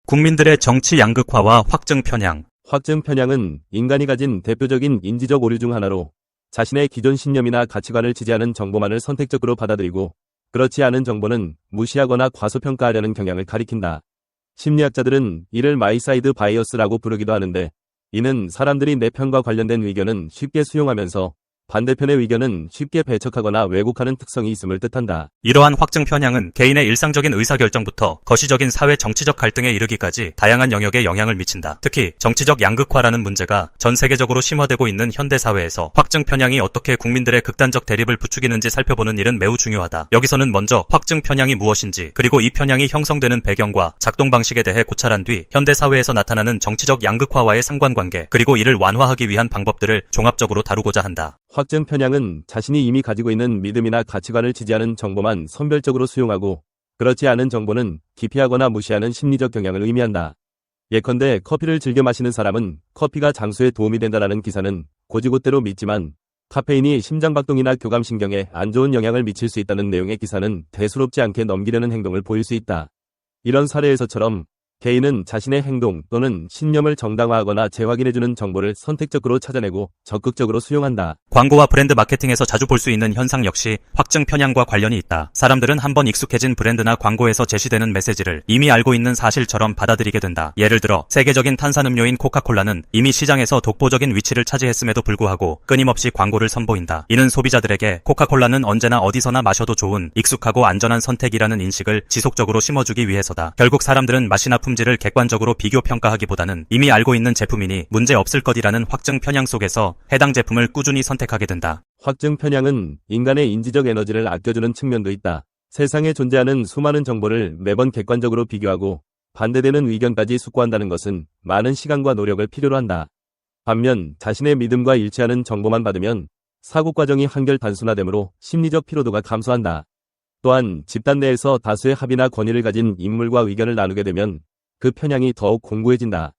국민들의 정치 양극화와 확증 편향. 확증 편향은 인간이 가진 대표적인 인지적 오류 중 하나로 자신의 기존 신념이나 가치관을 지지하는 정보만을 선택적으로 받아들이고 그렇지 않은 정보는 무시하거나 과소평가하려는 경향을 가리킨다. 심리학자들은 이를 마이사이드 바이어스라고 부르기도 하는데, 이는 사람들이 내 편과 관련된 의견은 쉽게 수용하면서 반대편의 의견은 쉽게 배척하거나 왜곡하는 특성이 있음을 뜻한다. 이러한 확증 편향은 개인의 일상적인 의사결정부터 거시적인 사회 정치적 갈등에 이르기까지 다양한 영역에 영향을 미친다. 특히 정치적 양극화라는 문제가 전 세계적으로 심화되고 있는 현대 사회에서 확증 편향이 어떻게 국민들의 극단적 대립을 부추기는지 살펴보는 일은 매우 중요하다. 여기서는 먼저 확증 편향이 무엇인지, 그리고 이 편향이 형성되는 배경과 작동 방식에 대해 고찰한 뒤 현대 사회에서 나타나는 정치적 양극화와의 상관관계, 그리고 이를 완화하기 위한 방법들을 종합적으로 다루고자 한다. 확증 편향은 자신이 이미 가지고 있는 믿음이나 가치관을 지지하는 정보만 선별적으로 수용하고 그렇지 않은 정보는 기피하거나 무시하는 심리적 경향을 의미한다. 예컨대 커피를 즐겨 마시는 사람은 커피가 장수에 도움이 된다라는 기사는 곧이곧대로 믿지만, 카페인이 심장박동이나 교감신경에 안 좋은 영향을 미칠 수 있다는 내용의 기사는 대수롭지 않게 넘기려는 행동을 보일 수 있다. 이런 사례에서처럼 개인은 자신의 행동 또는 신념을 정당화하거나 재확인해주는 정보를 선택적으로 찾아내고 적극적으로 수용한다. 광고와 브랜드 마케팅에서 자주 볼 수 있는 현상 역시 확증 편향과 관련이 있다. 사람들은 한번 익숙해진 브랜드나 광고에서 제시되는 메시지를 이미 알고 있는 사실처럼 받아들이게 된다. 예를 들어 세계적인 탄산음료인 코카콜라는 이미 시장에서 독보적인 위치를 차지했음에도 불구하고 끊임없이 광고를 선보인다. 이는 소비자들에게 코카콜라는 언제나 어디서나 마셔도 좋은 익숙하고 안전한 선택이라는 인식을 지속적으로 심어주기 위해서다. 결국 사람들은 맛이나 품질을 객관적으로 비교 평가하기보다는 이미 알고 있는 제품이니 문제 없을 것이라는 확증 편향 속에서 해당 제품을 꾸준히 선택하게 된다. 확증 편향은 인간의 인지적 에너지를 아껴주는 측면도 있다. 세상에 존재하는 수많은 정보를 매번 객관적으로 비교하고 반대되는 의견까지 숙고한다는 것은 많은 시간과 노력을 필요로 한다. 반면 자신의 믿음과 일치하는 정보만 받으면 사고 과정이 한결 단순화되므로 심리적 피로도가 감소한다. 또한 집단 내에서 다수의 합의나 권위를 가진 인물과 의견을 나누게 되면 그 편향이 더욱 공고해진다.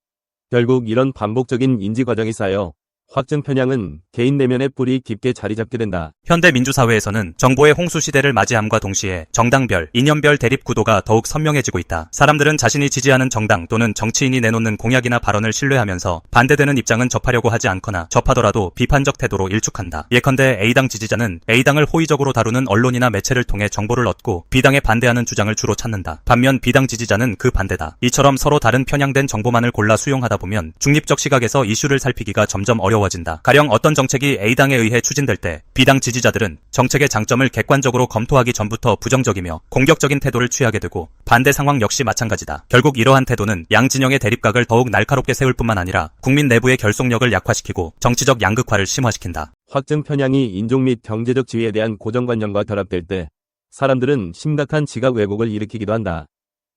결국 이런 반복적인 인지 과정이 쌓여 확증 편향은 개인 내면의 뿌리 깊게 자리 잡게 된다. 현대 민주사회에서는 정보의 홍수 시대를 맞이함과 동시에 정당별, 이념별 대립 구도가 더욱 선명해지고 있다. 사람들은 자신이 지지하는 정당 또는 정치인이 내놓는 공약이나 발언을 신뢰하면서 반대되는 입장은 접하려고 하지 않거나 접하더라도 비판적 태도로 일축한다. 예컨대 A당 지지자는 A당을 호의적으로 다루는 언론이나 매체를 통해 정보를 얻고 B당에 반대하는 주장을 주로 찾는다. 반면 B당 지지자는 그 반대다. 이처럼 서로 다른 편향된 정보만을 골라 수용하다 보면 중립적 시각에서 이슈를 살피기가 점점 어려워진다. 가령 어떤 정책이 A당에 의해 추진될 때 B당 지지자들은 정책의 장점을 객관적으로 검토하기 전부터 부정적이며 공격적인 태도를 취하게 되고 반대 상황 역시 마찬가지다. 결국 이러한 태도는 양 진영의 대립각을 더욱 날카롭게 세울 뿐만 아니라 국민 내부의 결속력을 약화시키고 정치적 양극화를 심화시킨다. 확증 편향이 인종 및 경제적 지위에 대한 고정관념과 결합될 때 사람들은 심각한 지각 왜곡을 일으키기도 한다.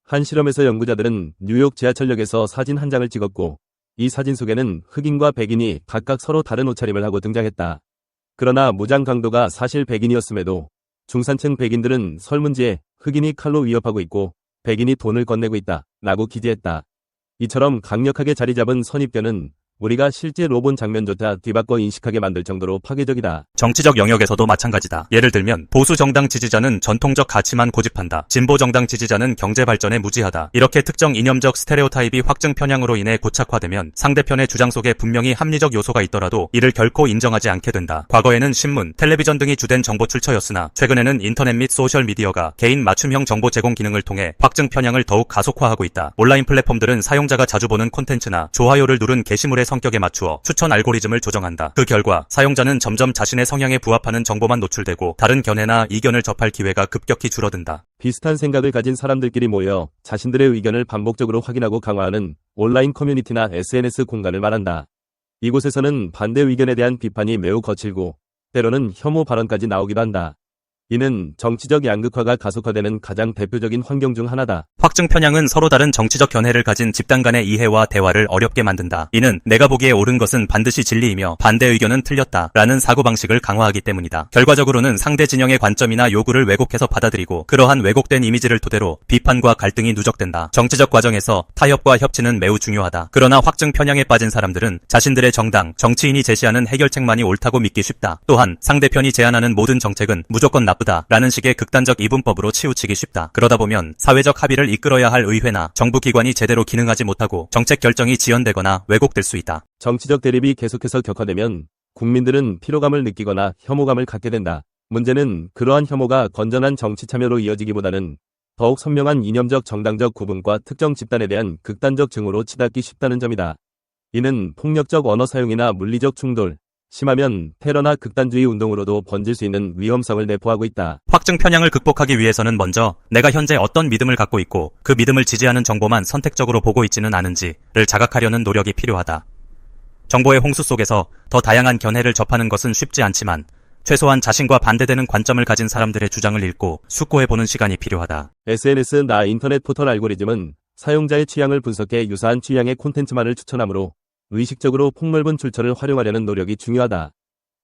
한 실험에서 연구자들은 뉴욕 지하철역에서 사진 한 장을 찍었고 이 사진 속에는 흑인과 백인이 각각 서로 다른 옷차림을 하고 등장했다. 그러나 무장 강도가 사실 백인이었음에도 중산층 백인들은 설문지에 흑인이 칼로 위협하고 있고 백인이 돈을 건네고 있다 라고 기재했다. 이처럼 강력하게 자리 잡은 선입견은 우리가 실제로 본 장면조차 뒤바꿔 인식하게 만들 정도로 파괴적이다. 정치적 영역에서도 마찬가지다. 예를 들면 보수 정당 지지자는 전통적 가치만 고집한다. 진보 정당 지지자는 경제 발전에 무지하다. 이렇게 특정 이념적 스테레오타입이 확증 편향으로 인해 고착화되면 상대편의 주장 속에 분명히 합리적 요소가 있더라도 이를 결코 인정하지 않게 된다. 과거에는 신문, 텔레비전 등이 주된 정보 출처였으나 최근에는 인터넷 및 소셜미디어가 개인 맞춤형 정보 제공 기능을 통해 확증 편향을 더욱 가속화하고 있다. 온라인 플랫폼들은 사용자가 자주 보는 콘텐츠나 좋아요를 누른 게시물의 성격에 맞추어 추천 알고리즘을 조정한다. 그 결과 사용자는 점점 자신의 성향에 부합하는 정보만 노출되고 다른 견해나 이견을 접할 기회가 급격히 줄어든다. 비슷한 생각을 가진 사람들끼리 모여 자신들의 의견을 반복적으로 확인하고 강화하는 온라인 커뮤니티나 SNS 공간을 말한다. 이곳에서는 반대 의견에 대한 비판이 매우 거칠고 때로는 혐오 발언까지 나오기도 한다. 이는 정치적 양극화가 가속화되는 가장 대표적인 환경 중 하나다. 확증 편향은 서로 다른 정치적 견해를 가진 집단 간의 이해와 대화를 어렵게 만든다. 이는 내가 보기에 옳은 것은 반드시 진리이며 반대 의견은 틀렸다 라는 사고방식을 강화하기 때문이다. 결과적으로는 상대 진영의 관점이나 요구를 왜곡해서 받아들이고 그러한 왜곡된 이미지를 토대로 비판과 갈등이 누적된다. 정치적 과정에서 타협과 협치는 매우 중요하다. 그러나 확증 편향에 빠진 사람들은 자신들의 정당, 정치인이 제시하는 해결책만이 옳다고 믿기 쉽다. 또한 상대편이 제안하는 모든 정책은 무조건 나쁜 나쁘다 라는 식의 극단적 이분법으로 치우치기 쉽다. 그러다 보면 사회적 합의를 이끌어야 할 의회나 정부 기관이 제대로 기능하지 못하고 정책 결정이 지연되거나 왜곡될 수 있다. 정치적 대립이 계속해서 격화되면 국민들은 피로감을 느끼거나 혐오감을 갖게 된다. 문제는 그러한 혐오가 건전한 정치 참여로 이어지기보다는 더욱 선명한 이념적 정당적 구분과 특정 집단에 대한 극단적 증오로 치닫기 쉽다는 점이다. 이는 폭력적 언어 사용이나 물리적 충돌, 심하면 테러나 극단주의 운동으로도 번질 수 있는 위험성을 내포하고 있다. 확증 편향을 극복하기 위해서는 먼저 내가 현재 어떤 믿음을 갖고 있고 그 믿음을 지지하는 정보만 선택적으로 보고 있지는 않은지를 자각하려는 노력이 필요하다. 정보의 홍수 속에서 더 다양한 견해를 접하는 것은 쉽지 않지만 최소한 자신과 반대되는 관점을 가진 사람들의 주장을 읽고 숙고해보는 시간이 필요하다. SNS나 인터넷 포털 알고리즘은 사용자의 취향을 분석해 유사한 취향의 콘텐츠만을 추천하므로 의식적으로 폭넓은 출처를 활용하려는 노력이 중요하다.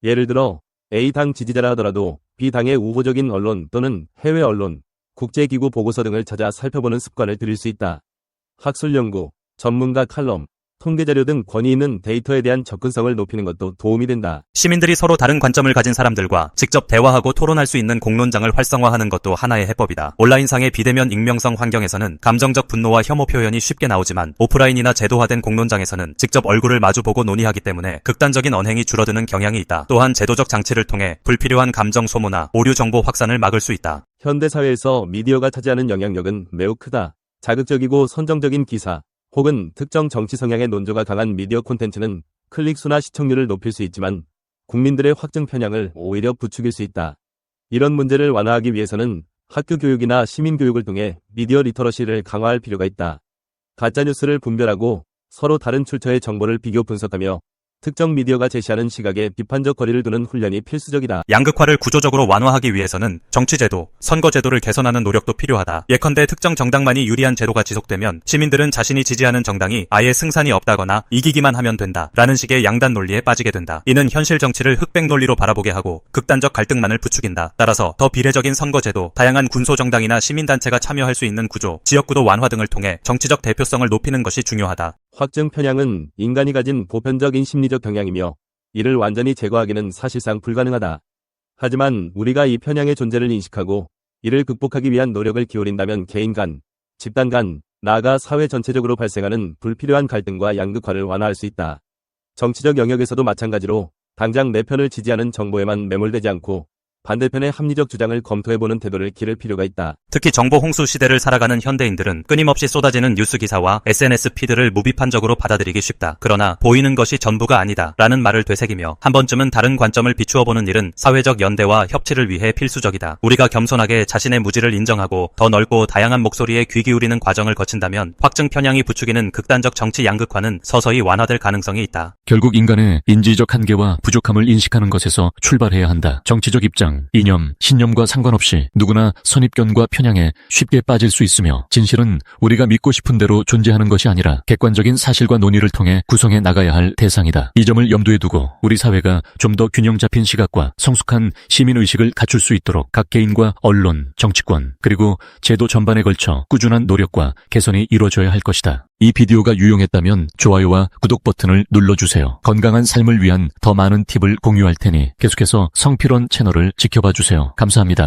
예를 들어 A당 지지자라 하더라도 B당의 우호적인 언론 또는 해외 언론, 국제기구 보고서 등을 찾아 살펴보는 습관을 들일 수 있다. 학술 연구, 전문가 칼럼, 통계자료 등 권위 있는 데이터에 대한 접근성을 높이는 것도 도움이 된다. 시민들이 서로 다른 관점을 가진 사람들과 직접 대화하고 토론할 수 있는 공론장을 활성화하는 것도 하나의 해법이다. 온라인상의 비대면 익명성 환경에서는 감정적 분노와 혐오 표현이 쉽게 나오지만 오프라인이나 제도화된 공론장에서는 직접 얼굴을 마주보고 논의하기 때문에 극단적인 언행이 줄어드는 경향이 있다. 또한 제도적 장치를 통해 불필요한 감정 소모나 오류 정보 확산을 막을 수 있다. 현대사회에서 미디어가 차지하는 영향력은 매우 크다. 자극적이고 선정적인 기사, 혹은 특정 정치 성향의 논조가 강한 미디어 콘텐츠는 클릭수나 시청률을 높일 수 있지만 국민들의 확증 편향을 오히려 부추길 수 있다. 이런 문제를 완화하기 위해서는 학교 교육이나 시민 교육을 통해 미디어 리터러시를 강화할 필요가 있다. 가짜뉴스를 분별하고 서로 다른 출처의 정보를 비교 분석하며 특정 미디어가 제시하는 시각에 비판적 거리를 두는 훈련이 필수적이다. 양극화를 구조적으로 완화하기 위해서는 정치제도, 선거제도를 개선하는 노력도 필요하다. 예컨대 특정 정당만이 유리한 제도가 지속되면 시민들은 자신이 지지하는 정당이 아예 승산이 없다거나 이기기만 하면 된다 라는 식의 양단 논리에 빠지게 된다. 이는 현실 정치를 흑백 논리로 바라보게 하고 극단적 갈등만을 부추긴다. 따라서 더 비례적인 선거제도, 다양한 군소정당이나 시민단체가 참여할 수 있는 구조, 지역구도 완화 등을 통해 정치적 대표성을 높이는 것이 중요하다. 확증 편향은 인간이 가진 보편적인 심리적 경향이며 이를 완전히 제거하기는 사실상 불가능하다. 하지만 우리가 이 편향의 존재를 인식하고 이를 극복하기 위한 노력을 기울인다면 개인 간, 집단 간, 나아가 사회 전체적으로 발생하는 불필요한 갈등과 양극화를 완화할 수 있다. 정치적 영역에서도 마찬가지로 당장 내 편을 지지하는 정보에만 매몰되지 않고 반대편의 합리적 주장을 검토해보는 태도를 기를 필요가 있다. 특히 정보 홍수 시대를 살아가는 현대인들은 끊임없이 쏟아지는 뉴스 기사와 SNS 피드를 무비판적으로 받아들이기 쉽다. 그러나 보이는 것이 전부가 아니다 라는 말을 되새기며 한 번쯤은 다른 관점을 비추어보는 일은 사회적 연대와 협치를 위해 필수적이다. 우리가 겸손하게 자신의 무지를 인정하고 더 넓고 다양한 목소리에 귀 기울이는 과정을 거친다면 확증 편향이 부추기는 극단적 정치 양극화는 서서히 완화될 가능성이 있다. 결국 인간의 인지적 한계와 부족함을 인식하는 것에서 출발해야 한다. 정치적 입장, 이념, 신념과 상관없이 누구나 선입견과 편향에 쉽게 빠질 수 있으며 진실은 우리가 믿고 싶은 대로 존재하는 것이 아니라 객관적인 사실과 논의를 통해 구성해 나가야 할 대상이다. 이 점을 염두에 두고 우리 사회가 좀 더 균형 잡힌 시각과 성숙한 시민의식을 갖출 수 있도록 각 개인과 언론, 정치권, 그리고 제도 전반에 걸쳐 꾸준한 노력과 개선이 이루어져야 할 것이다. 이 비디오가 유용했다면 좋아요와 구독 버튼을 눌러주세요. 건강한 삶을 위한 더 많은 팁을 공유할 테니 계속해서 성필원 채널을 지켜봐 주세요. 감사합니다.